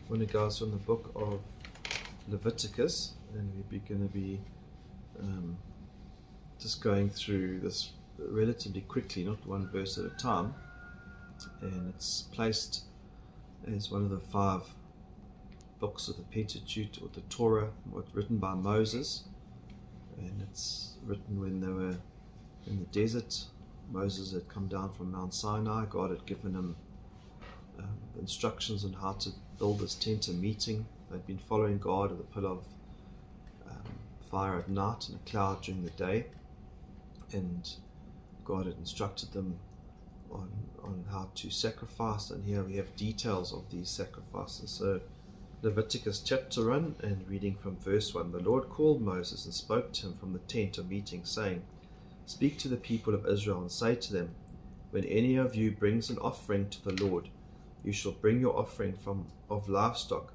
want to go from the book of Leviticus, and we're going to be just going through this relatively quickly, not one verse at a time, and it's placed as one of the 5 books of the Pentateuch, or the Torah, written by Moses, and it's written when they were in the desert. Moses had come down from Mount Sinai. God had given him instructions on how to build this tent of meeting. They'd been following God with a pillar of fire at night and a cloud during the day, and God had instructed them on how to sacrifice, and here we have details of these sacrifices. So Leviticus chapter 1, and reading from verse 1. The Lord called Moses and spoke to him from the tent of meeting, saying, Speak to the people of Israel and say to them, when any of you brings an offering to the Lord, you shall bring your offering of livestock,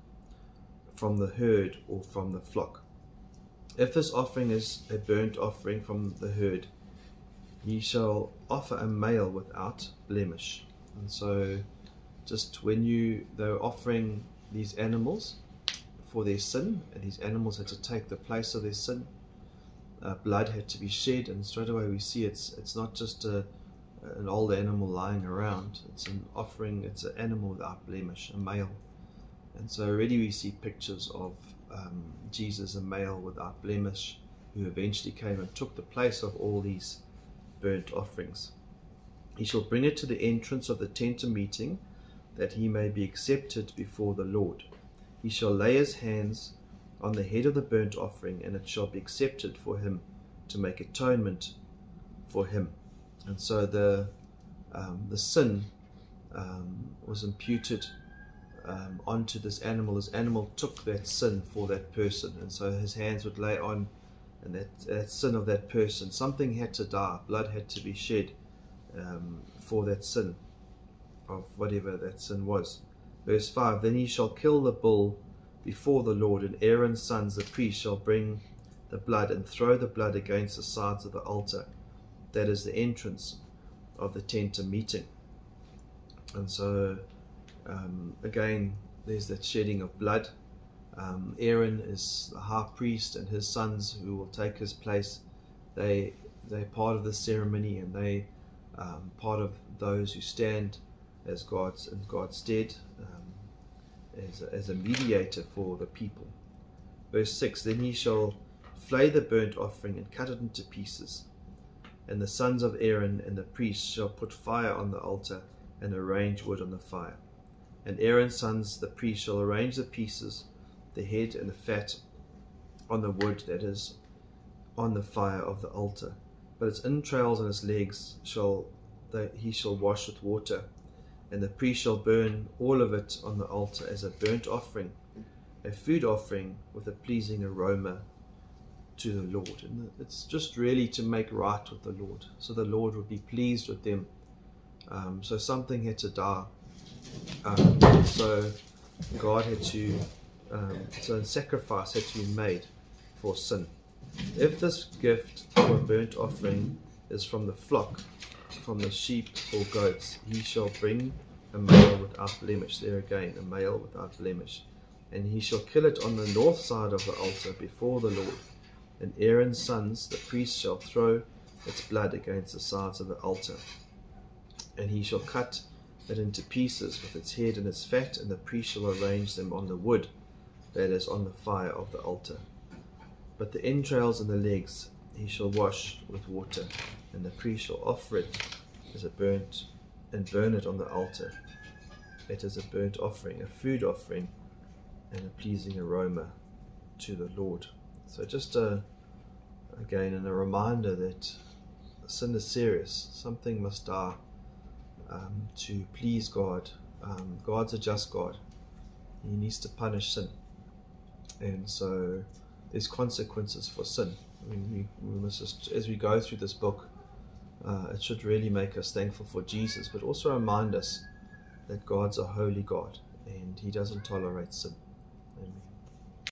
from the herd or from the flock. If this offering is a burnt offering from the herd, ye shall offer a male without blemish. And so just when they were offering these animals for their sin, and these animals had to take the place of their sin, blood had to be shed, and straight away we see it's not just an old animal lying around. It's an offering, it's an animal without blemish, a male. And so already we see pictures of Jesus, a male without blemish, who eventually came and took the place of all these burnt offerings. He shall bring it to the entrance of the tent of meeting, that he may be accepted before the Lord. He shall lay his hands on the head of the burnt offering, and it shall be accepted for him to make atonement for him. And so the sin was imputed onto this animal. This animal took that sin for that person, and so his hands would lay on, and that sin of that person, something had to die, blood had to be shed for that sin, of whatever that sin was. Verse 5, Then he shall kill the bull before the Lord, and Aaron's sons the priests shall bring the blood and throw the blood against the sides of the altar, that is the entrance of the tent of meeting. And so again there's that shedding of blood. Aaron is the high priest, and his sons who will take his place, they're part of the ceremony, and they part of those who stand as in God's stead, as a mediator for the people. Verse 6, Then he shall flay the burnt offering and cut it into pieces, and the sons of Aaron and the priests shall put fire on the altar and arrange wood on the fire. And Aaron's sons the priests shall arrange the pieces, the head and the fat, on the wood that is on the fire of the altar, but its entrails and its legs he shall wash with water, and the priest shall burn all of it on the altar as a burnt offering, a food offering with a pleasing aroma to the Lord. And it's just really to make right with the Lord, so the Lord would be pleased with them. So something had to die. So God had to, so a sacrifice had to be made for sin. If this gift or burnt offering is from the flock, from the sheep or goats, he shall bring a male without blemish. There again, a male without blemish. And he shall kill it on the north side of the altar before the Lord. And Aaron's sons, the priests, shall throw its blood against the sides of the altar. And he shall cut it into pieces with its head and its fat, and the priest shall arrange them on the wood that is on the fire of the altar. But the entrails and the legs he shall wash with water, and the priest shall offer it as a burnt, and burn it on the altar. It is a burnt offering, a food offering, and a pleasing aroma to the Lord. So just again, a reminder that sin is serious. Something must die to please God. God's a just God. He needs to punish sin, and so there's consequences for sin. I mean, we must just, as we go through this book, it should really make us thankful for Jesus, but also remind us that God's a holy God, and he doesn't tolerate sin. Amen.